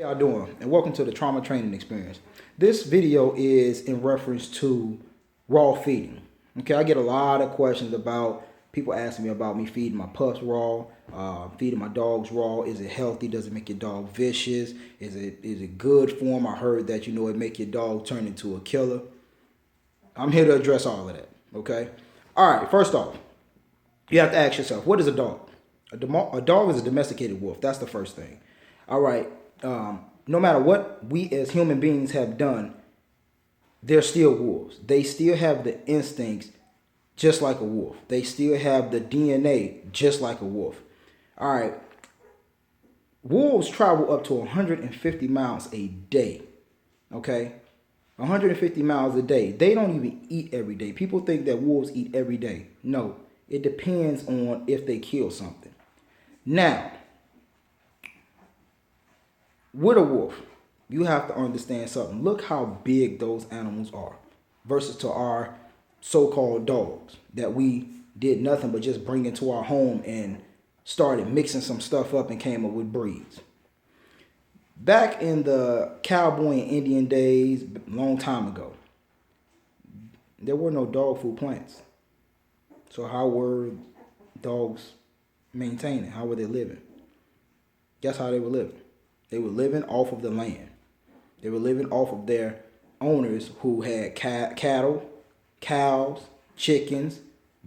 Y'all doing? And welcome to the Trauma Training Experience. This video is in reference to raw feeding. Okay, I get a lot of questions about people asking me about me feeding my pups raw, feeding my dogs raw. Is it healthy? Does it make your dog vicious? Is it good for them? I heard that it make your dog turn into a killer. I'm here to address all of that. Okay. All right. First off, you have to ask yourself, what is a dog? A dog is a domesticated wolf. That's the first thing. All right. No matter what we as human beings have done, they're still wolves. They still have the instincts just like a wolf. They still have the DNA just like a wolf. All right. Wolves travel up to 150 miles a day. Okay. 150 miles a day. They don't even eat every day. People think that wolves eat every day. No, it depends on if they kill something. Now, with a wolf, you have to understand something. Look how big those animals are versus to our so-called dogs that we did nothing but just bring into our home and started mixing some stuff up and came up with breeds. Back in the cowboy and Indian days, long time ago, there were no dog food plants. So how were dogs maintaining? How were they living? Guess how they were living? They were living off of the land. They were living off of their owners who had cattle, cows, chickens,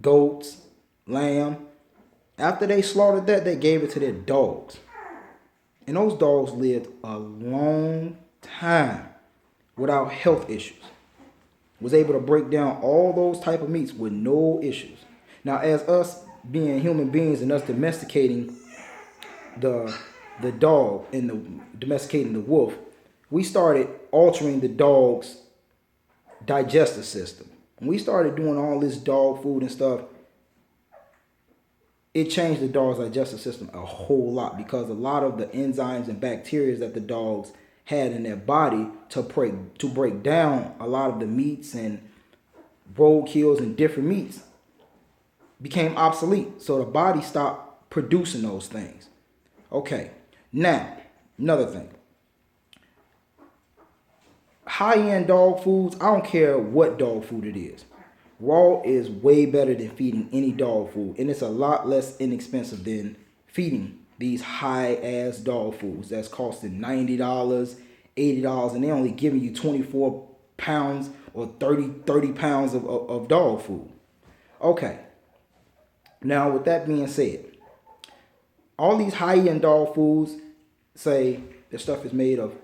goats, lamb. After they slaughtered that, they gave it to their dogs. And those dogs lived a long time without health issues. Was able to break down all those type of meats with no issues. Now, as us being human beings and us domesticating the dog and domesticating the wolf, we started altering the dog's digestive system. When we started doing all this dog food and stuff, it changed the dog's digestive system a whole lot because a lot of the enzymes and bacteria that the dogs had in their body to break down a lot of the meats and roadkills and different meats became obsolete. So the body stopped producing those things. Okay, now, another thing. High-end dog foods, I don't care what dog food it is. Raw is way better than feeding any dog food. And it's a lot less inexpensive than feeding these high-ass dog foods that's costing $90, $80, and they're only giving you 24 pounds or 30 pounds of dog food. Okay. Now, with that being said, all these high-end dog foods say their stuff is made of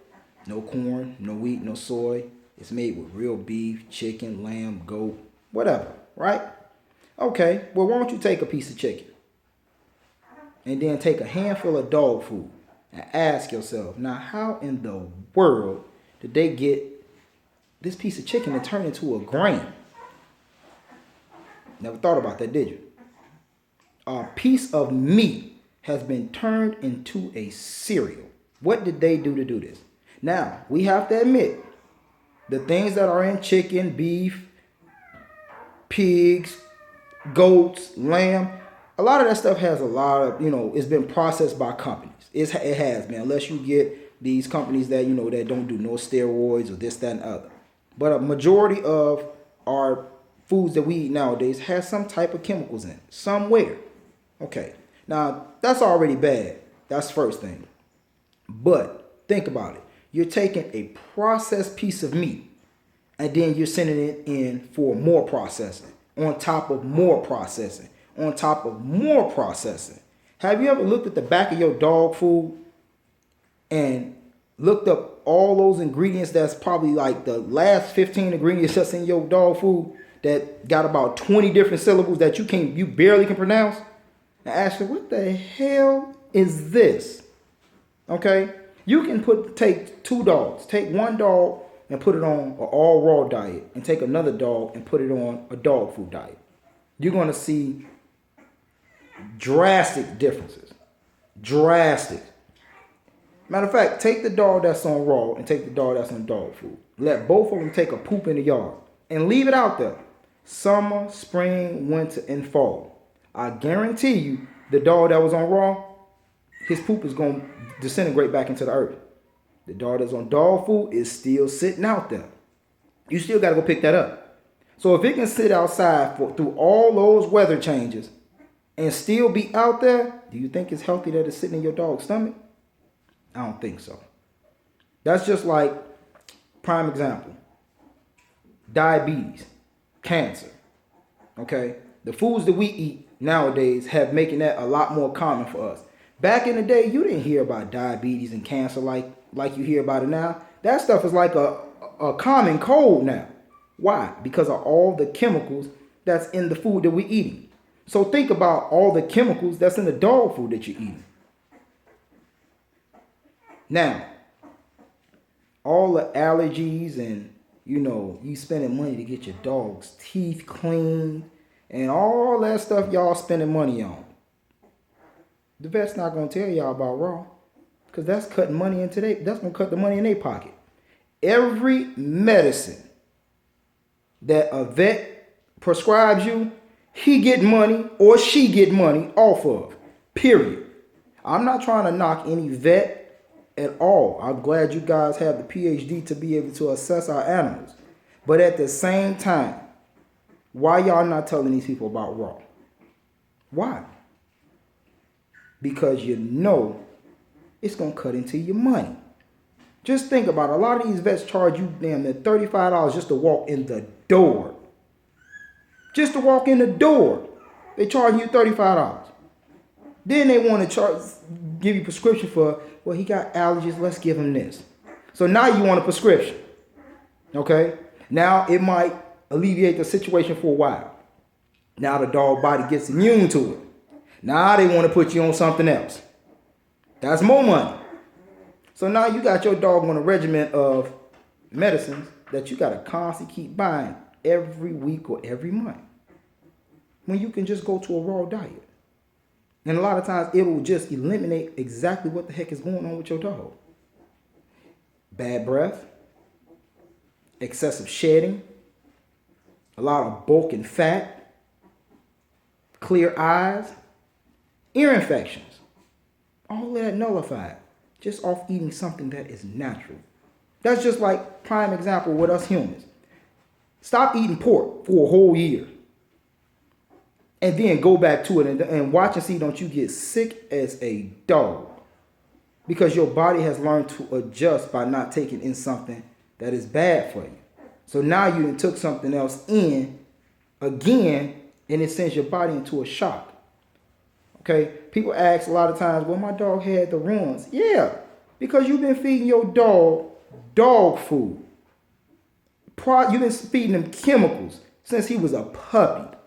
no corn, no wheat, no soy. It's made with real beef, chicken, lamb, goat, whatever, right? Okay, well, why don't you take a piece of chicken and then take a handful of dog food and ask yourself, now how in the world did they get this piece of chicken to turn into a grain? Never thought about that, did you? A piece of meat has been turned into a cereal. What did they do to do this? Now, we have to admit, the things that are in chicken, beef, pigs, goats, lamb, a lot of that stuff has a lot of, it's been processed by companies. It has been, unless you get these companies that, that don't do no steroids or this, that, and other. But a majority of our foods that we eat nowadays has some type of chemicals in it, somewhere. Okay, now that's already bad. That's the first thing. But think about it. You're taking a processed piece of meat and then you're sending it in for more processing, on top of more processing, on top of more processing. Have you ever looked at the back of your dog food and looked up all those ingredients that's probably like the last 15 ingredients that's in your dog food that got about 20 different syllables that you barely can pronounce? And ask you, what the hell is this? Okay? You can take two dogs. Take one dog and put it on an all raw diet and take another dog and put it on a dog food diet. You're going to see drastic differences. Drastic. Matter of fact, take the dog that's on raw and take the dog that's on dog food. Let both of them take a poop in the yard and leave it out there. Summer, spring, winter, and fall. I guarantee you the dog that was on raw, his poop is going to disintegrate back into the earth. The dog that's on dog food is still sitting out there. You still got to go pick that up. So if it can sit outside through all those weather changes and still be out there, do you think it's healthy that it's sitting in your dog's stomach? I don't think so. That's just like, prime example, diabetes, cancer. Okay? The foods that we eat nowadays have making that a lot more common for us. Back in the day, you didn't hear about diabetes and cancer like you hear about it now. That stuff is like a common cold now. Why? Because of all the chemicals that's in the food that we're eating. So think about all the chemicals that's in the dog food that you're eating. Now, all the allergies and, you spending money to get your dog's teeth cleaned and all that stuff y'all spending money on. The vet's not going to tell y'all about raw, because that's cutting money into that's going to cut the money in their pocket. Every medicine that a vet prescribes you, he get money or she get money off of. Period. I'm not trying to knock any vet at all. I'm glad you guys have the PhD to be able to assess our animals. But at the same time, why y'all not telling these people about raw? Why? Because it's going to cut into your money. Just think about it. A lot of these vets charge you damn near $35 just to walk in the door. Just to walk in the door. They charge you $35. Then they want to give you a prescription for, well, he got allergies, let's give him this. So now you want a prescription. Okay? Now it might alleviate the situation for a while. Now the dog body gets immune to it. Now they want to put you on something else. That's more money. So now you got your dog on a regimen of medicines that you got to constantly keep buying every week or every month, when you can just go to a raw diet. And a lot of times it will just eliminate exactly what the heck is going on with your dog. Bad breath, excessive shedding, a lot of bulk and fat, clear eyes, ear infections. All of that nullified just off eating something that is natural. That's just like prime example with us humans. Stop eating pork for a whole year. And then go back to it and watch and see, don't you get sick as a dog. Because your body has learned to adjust by not taking in something that is bad for you. So now you done took something else in again, and it sends your body into a shock. Okay, people ask a lot of times, well, my dog had the runs. Yeah, because you've been feeding your dog food. You've been feeding him chemicals since he was a puppy.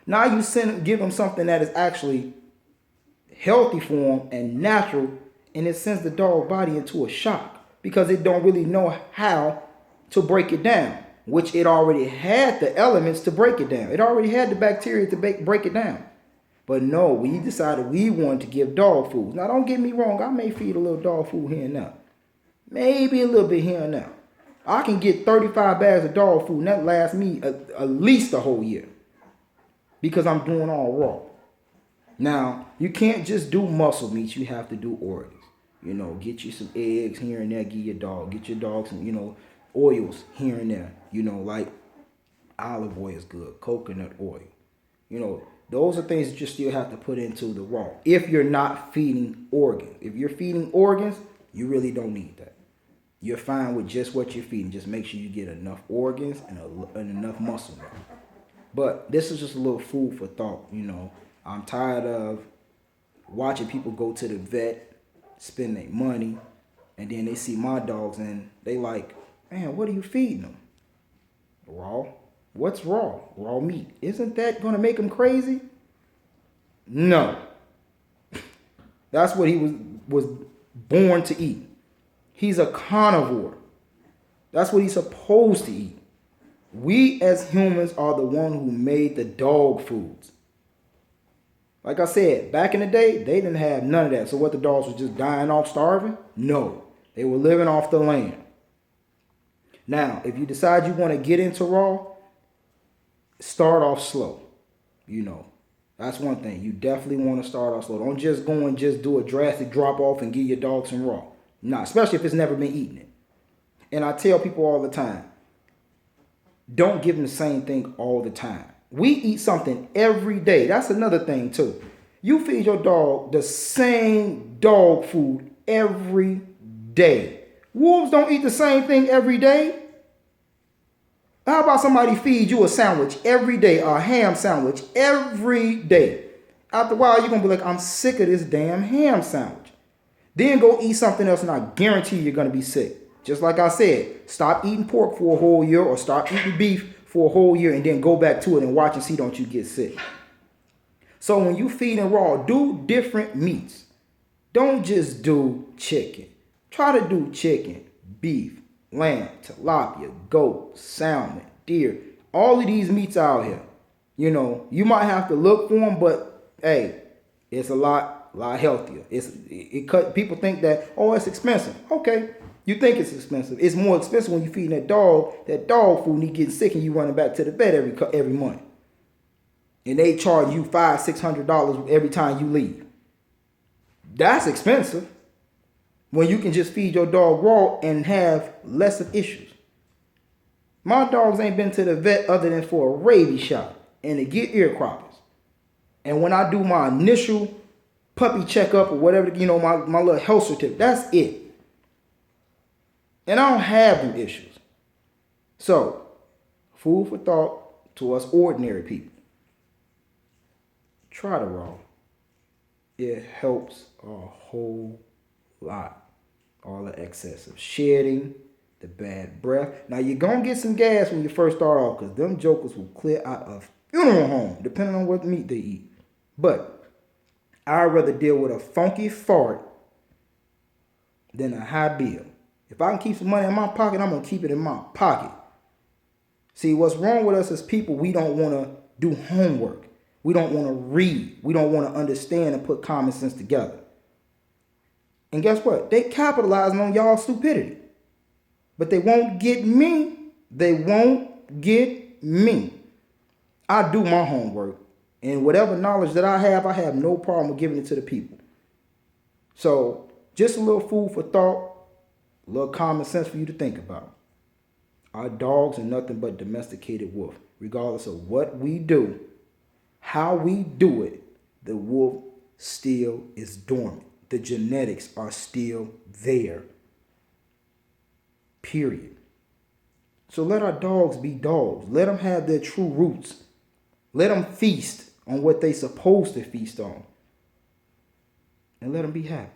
Now you give him something that is actually healthy for him and natural, and it sends the dog body into a shock because it don't really know how to break it down, which it already had the elements to break it down. It already had the bacteria to break it down. But no, we decided we wanted to give dog food. Now, don't get me wrong. I may feed a little dog food here and there. Maybe a little bit here and there. I can get 35 bags of dog food, and that lasts me at least a whole year. Because I'm doing all raw. Now, you can't just do muscle meats. You have to do organs. Get you some eggs here and there. Give your dog. Get your dog some, oils here and there. Like olive oil is good. Coconut oil. Those are things that you still have to put into the raw. If you're not feeding organs. If you're feeding organs, you really don't need that. You're fine with just what you're feeding. Just make sure you get enough organs and enough muscle there. But this is just a little food for thought. I'm tired of watching people go to the vet, spend their money, and then they see my dogs and they like, man, what are you feeding them? Raw. What's raw? Raw meat. Isn't that going to make him crazy? No. That's what he was born to eat. He's a carnivore. That's what he's supposed to eat. We as humans are the one who made the dog foods. Like I said, back in the day, they didn't have none of that. So what, the dogs were just dying off starving? No. They were living off the land. Now, if you decide you want to get into raw, start off slow. That's one thing. You definitely want to start off slow. Don't just go and just do a drastic drop off and give your dog some raw. Nah, especially if it's never been eaten. And I tell people all the time, don't give them the same thing all the time. We eat something every day. That's another thing too. You feed your dog the same dog food every day. Wolves don't eat the same thing every day. How about somebody feed you a sandwich every day, a ham sandwich every day? After a while, you're going to be like, I'm sick of this damn ham sandwich. Then go eat something else and I guarantee you're going to be sick. Just like I said, stop eating pork for a whole year or stop eating beef for a whole year and then go back to it and watch and see don't you get sick. So when you feeding raw, do different meats. Don't just do chicken. Try to do chicken, beef, lamb, tilapia, goat, salmon, deer. All of these meats out here. You know, you might have to look for them, but hey, it's a lot healthier. People think that, oh, it's expensive. Okay, you think it's expensive. It's more expensive when you're feeding that dog food and he getting sick and you running back to the vet every month. And they charge you $500-$600 every time you leave. That's expensive. When you can just feed your dog raw and have less of issues. My dogs ain't been to the vet other than for a rabies shot and to get ear croppers. And when I do my initial puppy checkup or whatever, you know, my little health certificate, that's it. And I don't have them issues. So, food for thought to us ordinary people. Try the raw. It helps a whole lot. All the excessive shedding, the bad breath. Now you're gonna get some gas when you first start off, because them jokers will clear out a funeral home, depending on what meat they eat. But I'd rather deal with a funky fart than a high bill. If I can keep some money in my pocket, I'm gonna keep it in my pocket. See, what's wrong with us as people, we don't wanna do homework. We don't wanna read. We don't wanna understand and put common sense together. And guess what? They capitalizing on y'all stupidity. But they won't get me. They won't get me. I do my homework. And whatever knowledge that I have no problem with giving it to the people. So, just a little food for thought, a little common sense for you to think about. Our dogs are nothing but domesticated wolf. Regardless of what we do, how we do it, the wolf still is dormant. The genetics are still there. Period. So let our dogs be dogs. Let them have their true roots. Let them feast on what they supposed to feast on. And let them be happy.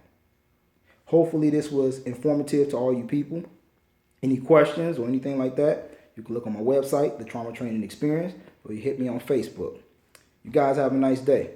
Hopefully this was informative to all you people. Any questions or anything like that, you can look on my website, The Trauma Training Experience, or you hit me on Facebook. You guys have a nice day.